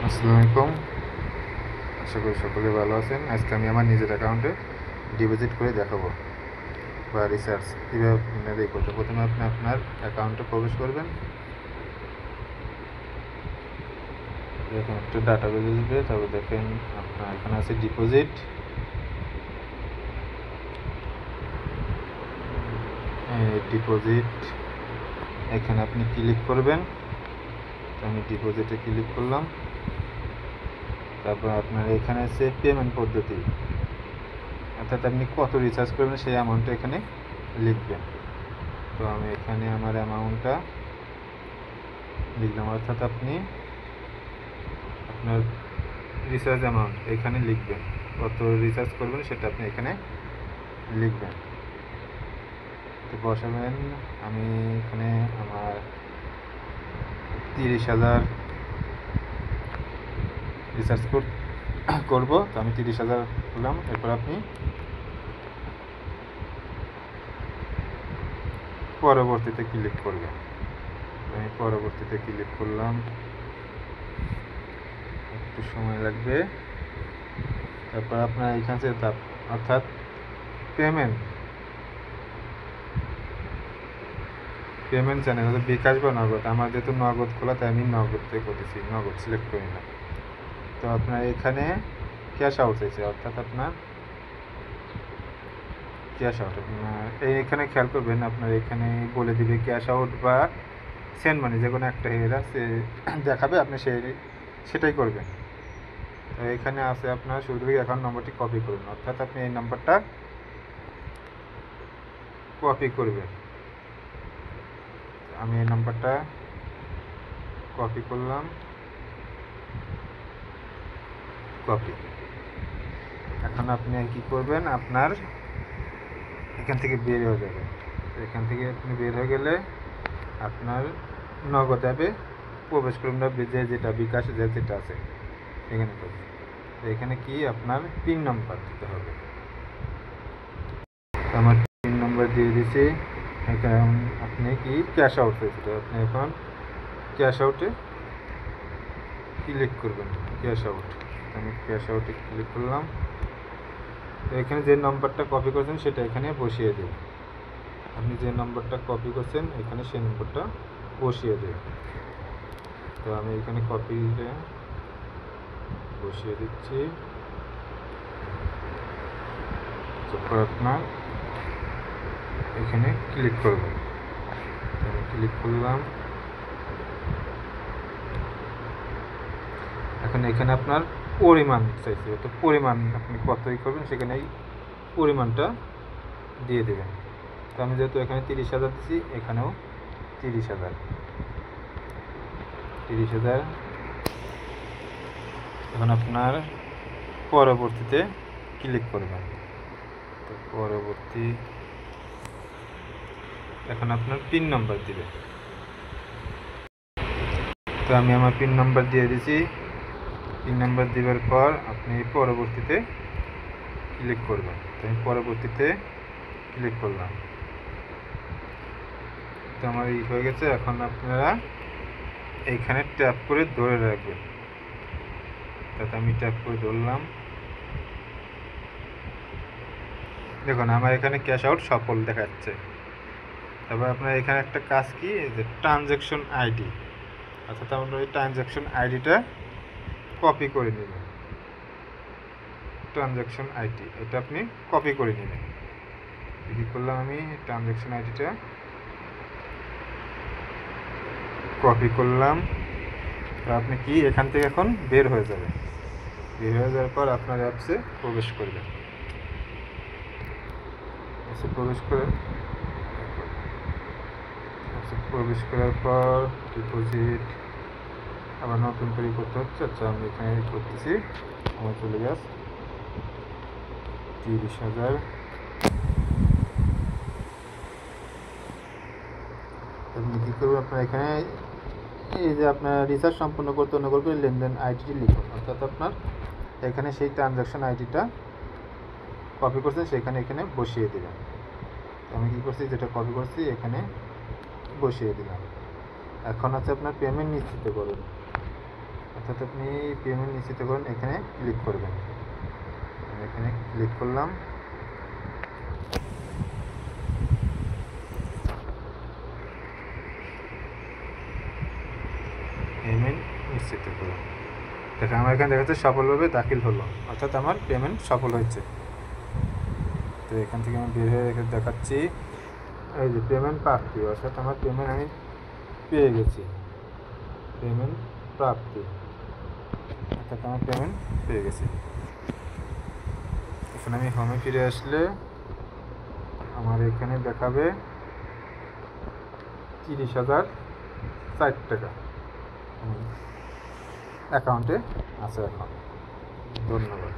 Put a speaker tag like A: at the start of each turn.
A: আসসালামু আলাইকুম। আশা করি সকলে ভালো আছেন। আজকে আমি আমার নিজের অ্যাকাউন্টে ডিপোজিট করে দেখাবো বা রিসার্চ কীভাবে আপনারা করতে। প্রথমে আপনি আপনার অ্যাকাউন্টে প্রবেশ করবেন। দেখুন একটা ডাটা বেজ আসবে, তারপর দেখেন আপনার এখানে আছে ডিপোজিট। ডিপোজিট এখানে আপনি ক্লিক করবেন। আমি ডিপোজিটে ক্লিক করলাম। তারপর আপনার এখানে আছে পেমেন্ট পদ্ধতি, অর্থাৎ আপনি কত রিচার্জ করবেন সেই অ্যামাউন্টটা এখানে লিখবেন। তো আমি এখানে আমার অ্যামাউন্টটা লিখলাম, অর্থাৎ আপনি আপনার রিচার্জ অ্যামাউন্ট এখানে লিখবেন, কত রিচার্জ করবেন সেটা আপনি এখানে লিখবেন। তো বসাবেন। আমি এখানে আমার 30,000 রিচার্জ করব, তো আমি 30,000 করলাম। এরপর আপনি পরবর্তীতে ক্লিক করবেন। আমি পরবর্তীতে ক্লিক করলাম, একটু সময় লাগবে। তারপর আপনার এখান থেকে অর্থাৎ পেমেন্ট চ্যানেল হচ্ছে বিকাশ বা নগদ। আমার যেহেতু নগদ খোলা তাই আমি নগদে করতেছি, নগদ সিলেক্ট করি না। তো আপনার এখানে ক্যাশ আউট চাইছে, অর্থাৎ আপনার ক্যাশ আউট এখানে খেয়াল করবেন। আপনার এখানে বলে দিবে ক্যাশ আউট বা সেন্ড মানি, যে কোনো একটা এরা দেখাবে, আপনি সেটাই করবেন। তো এখানে আছে আপনার শুধু অ্যাকাউন্ট নম্বরটি কপি করবেন, অর্থাৎ আপনি এই নাম্বারটা কপি করবেন। আমি এই নাম্বারটা কপি করলাম, কপি। এখন আপনি কি করবেন, আপনার এখান থেকে বের হয়ে যাবেন। এখান থেকে আপনি বের হয়ে গেলে আপনার নগদ অ্যাপে প্রবেশ করবেন, যেটা বিকাশ যেটা আছে এখানে করবেন। তো এখানে কি আপনার পিন নাম্বার দিতে হবে। আমার পিন নাম্বার দিয়ে দিয়েছি। এখন আপনি কি ক্যাশ আউট হয়েছিল, আপনি এখন ক্যাশ আউটে ক্লিক করবেন। ক্যাশ আউট, আমি ক্যাশ আউটে ক্লিক করলাম। তো এখানে যে নাম্বারটা কপি করছেন সেটা এখানে বসিয়ে দেব। আপনি যে নাম্বারটা কপি করছেন এখানে সেই নাম্বারটা বসিয়ে দেব। তো আমি এখানে কপিতে বসিয়ে দিচ্ছি। তারপর আপনার এখানে ক্লিক করবেন। আমি ক্লিক করলাম। এখন এখানে আপনার পরিমাণ চাইছে, তো পরিমাণ আপনি কতই করবেন সেখানে এই পরিমাণটা দিয়ে দেবেন। তো আমি যেহেতু এখানে 30,000 দিচ্ছি, এখানেও 30,000। এখন আপনার পরবর্তীতে ক্লিক করবেন। তো পরবর্তী এখন আপনার পিন নাম্বার দিবে। তো আমি আমার পিন নাম্বার দিয়ে দিয়েছি। পিন নাম্বার দেওয়ার পর আপনি পরবর্তীতে ক্লিক করবেন। তো আমি পরবর্তীতে ক্লিক করলাম। তো আমার এই হয়ে গেছে। এখন আপনারা এইখানে ট্যাপ করে ধরে রাখবেন। তাতে আমি ট্যাপ করে ধরলাম। দেখুন আমার এখানে ক্যাশ আউট সফল দেখাচ্ছে। তারপর আপনার এখানে একটা কাজ কি, যে ট্রানজ্যাকশন আইডি, অর্থাৎ আমরা ওই ট্রানজ্যাকশন আইডিটা কপি করে নেবেন। ট্রানজ্যাকশন আইডি এটা আপনি কপি করে নেবেন। কী করলাম, আমি ট্রানজ্যাকশন আইডিটা কপি করলাম। তো আপনি কি এখান থেকে এখন বের হয়ে যাবেন। বের হয়ে যাওয়ার পর আপনার অ্যাপসে প্রবেশ করবেন। প্রবেশ করার পর ডিপোজিট আবার নতুন করে করতে হচ্ছে। আচ্ছা আমি এখানে করতেছি, আমার চলে গেছে 30,000। আপনি কী করবেন, আপনার এখানে এই যে আপনার রিচার্জ সম্পন্ন করতে অনুগ্রহ করে লেনদেন আইডিটি লিখুন, অর্থাৎ আপনার এখানে সেই ট্রানজ্যাকশন আইডিটা কপি করছেন সেখানে এখানে বসিয়ে দেবেন। আমি কী করছি, যেটা কপি করছি এখানে বসিয়ে দিলাম। এখন হচ্ছে আপনার পেমেন্ট নিশ্চিত করুন, অর্থাৎ আপনি পেমেন্ট নিশ্চিত করুন, এখানে ক্লিক করবেন। আমি এখানে ক্লিক করলাম। পেমেন্ট নিশ্চিত করুন। দেখেন আমার এখানে দেখাচ্ছে সফলভাবে দাখিল হলো, অর্থাৎ আমার পেমেন্ট সফল হয়েছে। তো এখান থেকে আমি বের হয়ে দেখাচ্ছি, এই যে পেমেন্ট প্রাপ্তি, অর্থাৎ আমার পেমেন্ট আমি পেয়ে গেছি। পেমেন্ট প্রাপ্তি, অর্থাৎ আমার পেমেন্ট পেয়ে গেছি। এখন আমি হোমে ফিরে আসলে আমার এখানে দেখাবে 30,004 টাকা অ্যাকাউন্টে আছে এখন। ধন্যবাদ।